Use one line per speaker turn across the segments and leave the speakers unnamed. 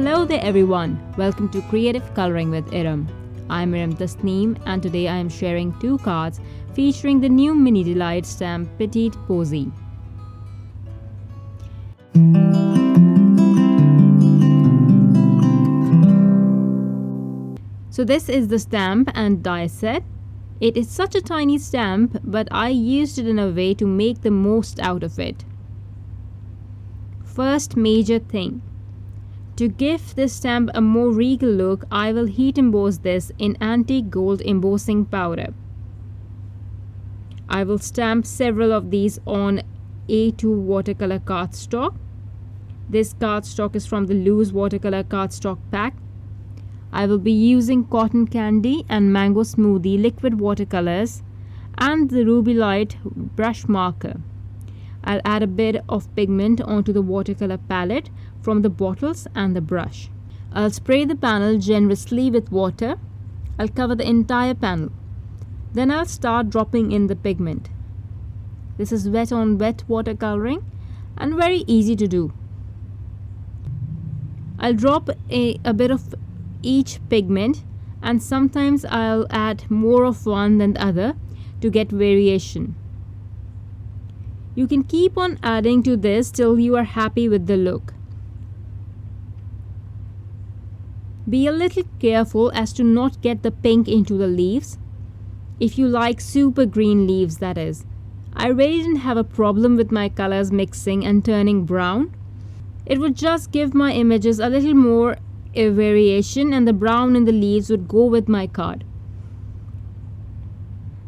Hello there everyone, welcome to Creative Coloring with Iram. I'm Iram Tasneem and today I am sharing 2 cards featuring the new Mini Delight stamp Petite Posy. So this is the stamp and die set. It is such a tiny stamp, but I used it in a way to make the most out of it. First major thing. To give this stamp a more regal look, I will heat emboss this in antique gold embossing powder. I will stamp several of these on A2 watercolor cardstock. This cardstock is from the loose watercolor cardstock pack. I will be using cotton candy and mango smoothie liquid watercolors and the ruby light brush marker. I'll add a bit of pigment onto the watercolor palette from the bottles and the brush. I'll spray the panel generously with water. I'll cover the entire panel. Then I'll start dropping in the pigment. This is wet on wet watercoloring and very easy to do. I'll drop a bit of each pigment and sometimes I'll add more of one than the other to get variation. You can keep on adding to this till you are happy with the look. Be a little careful as to not get the pink into the leaves. If you like super green leaves, that is. I really didn't have a problem with my colors mixing and turning brown. It would just give my images a little more variation and the brown in the leaves would go with my card.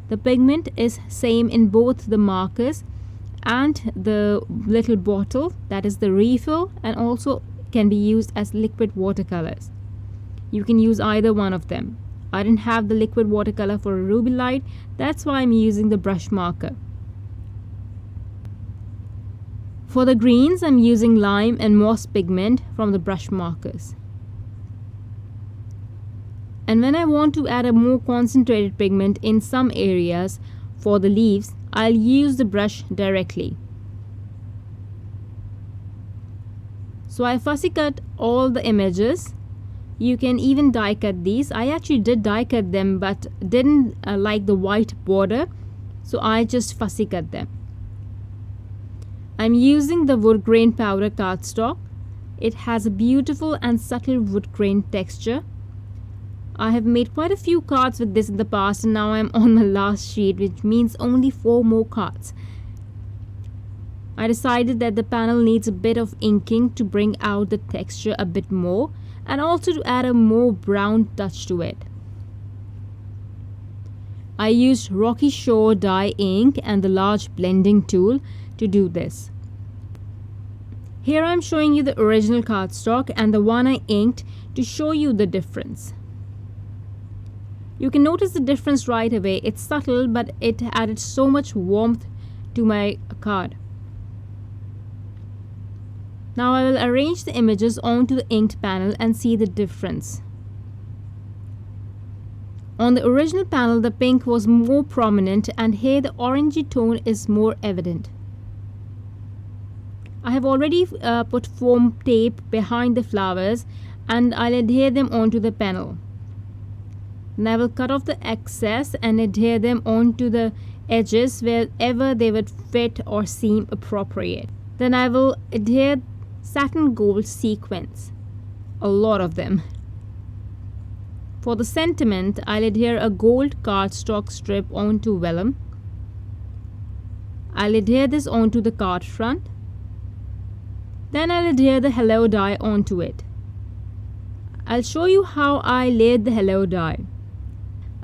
The pigment is same in both the markers and the little bottle, that is the refill, and also can be used as liquid watercolors. You can use either one of them. I didn't have the liquid watercolor for a ruby light, that's why I'm using the brush marker. For the greens, I'm using lime and moss pigment from the brush markers. And when I want to add a more concentrated pigment in some areas for the leaves, I'll use the brush directly. So I fussy cut all the images. You can even die cut these. I actually did die cut them but didn't like the white border, so I just fussy cut them. I'm using the Woodgrain Powder Cardstock. It has a beautiful and subtle wood grain texture. I have made quite a few cards with this in the past and now I'm on my last sheet, which means only 4 more cards. I decided that the panel needs a bit of inking to bring out the texture a bit more and also to add a more brown touch to it. I used Rocky Shore dye ink and the large blending tool to do this. Here I'm showing you the original cardstock and the one I inked to show you the difference. You can notice the difference right away. It's subtle, but it added so much warmth to my card. Now I will arrange the images onto the inked panel and see the difference. On the original panel, the pink was more prominent and here the orangey tone is more evident. I have already put foam tape behind the flowers and I'll adhere them onto the panel. And I will cut off the excess and adhere them onto the edges wherever they would fit or seem appropriate. Then I will adhere satin gold sequins, a lot of them. For the sentiment, I'll adhere a gold cardstock strip onto vellum. I'll adhere this onto the card front. Then I'll adhere the hello die onto it. I'll show you how I laid the hello die.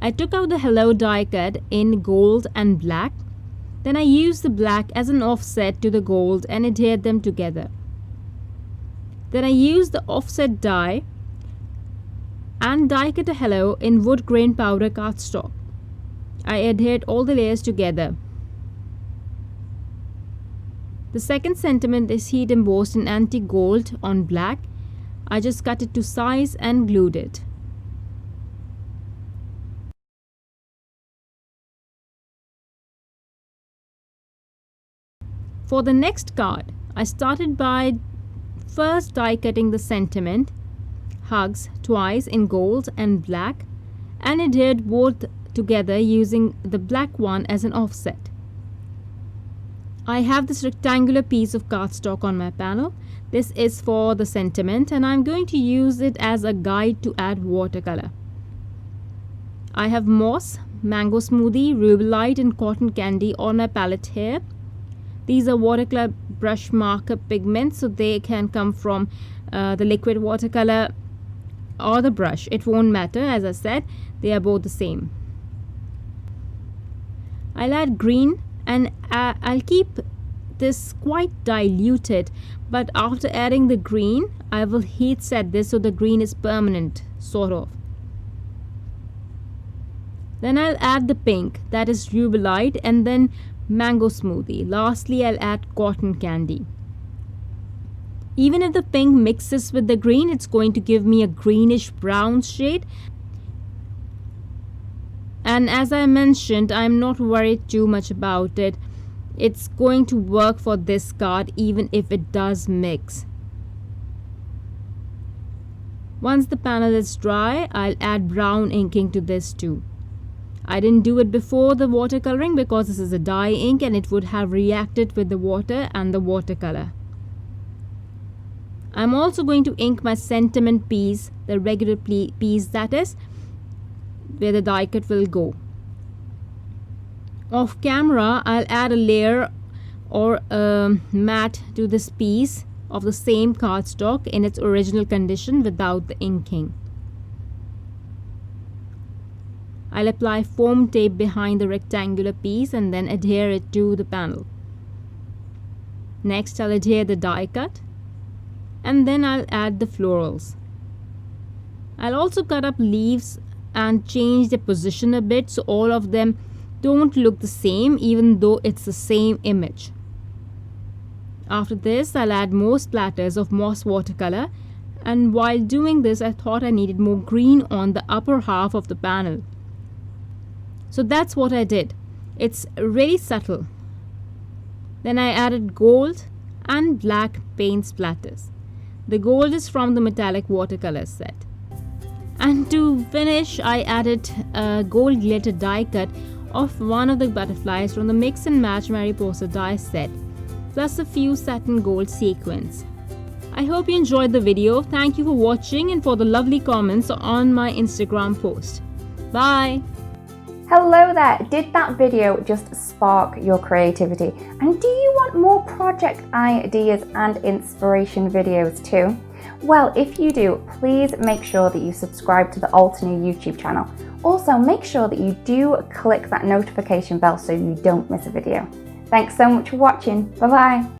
I took out the hello die cut in gold and black. Then I used the black as an offset to the gold and adhered them together. Then I used the offset die and die cut a hello in Woodgrain Powder Cardstock. I adhered all the layers together. The second sentiment is heat embossed in antique gold on black. I just cut it to size and glued it. For the next card, I started by first die cutting the sentiment hugs twice in gold and black and adhered both together using the black one as an offset. I have this rectangular piece of cardstock on my panel. This is for the sentiment and I'm going to use it as a guide to add watercolor. I have moss, mango smoothie, rubellite and cotton candy on my palette here. These are watercolor brush marker pigments, so they can come from the liquid watercolor or the brush. It won't matter, as I said, they are both the same. I'll add green and I'll keep this quite diluted, but after adding the green I will heat set this so the green is permanent, sort of. Then I'll add the pink, that is rubellite, and then mango smoothie. Lastly, I'll add cotton candy. Even if the pink mixes with the green, it's going to give me a greenish brown shade. And as I mentioned, I'm not worried too much about it. It's going to work for this card even if it does mix. Once the panel is dry, I'll add brown inking to this too. I didn't do it before the watercoloring because this is a dye ink and it would have reacted with the water and the watercolor. I'm also going to ink my sentiment piece, the regular piece that is, where the die cut will go. Off camera, I'll add a layer or a mat to this piece of the same cardstock in its original condition without the inking. I'll apply foam tape behind the rectangular piece and then adhere it to the panel. Next, I'll adhere the die cut and then I'll add the florals. I'll also cut up leaves and change the position a bit so all of them don't look the same even though it's the same image. After this, I'll add more splatters of moss watercolor, and while doing this I thought I needed more green on the upper half of the panel. So that's what I did. It's really subtle. Then I added gold and black paint splatters. The gold is from the metallic watercolor set. And to finish, I added a gold glitter die cut of one of the butterflies from the Mix and Match Mariposa Die Set, plus a few satin gold sequins. I hope you enjoyed the video. Thank you for watching and for the lovely comments on my Instagram post. Bye!
Hello there! Did that video just spark your creativity? And do you want more project ideas and inspiration videos too? Well, if you do, please make sure that you subscribe to the Altenew YouTube channel. Also, make sure that you do click that notification bell so you don't miss a video. Thanks so much for watching. Bye bye!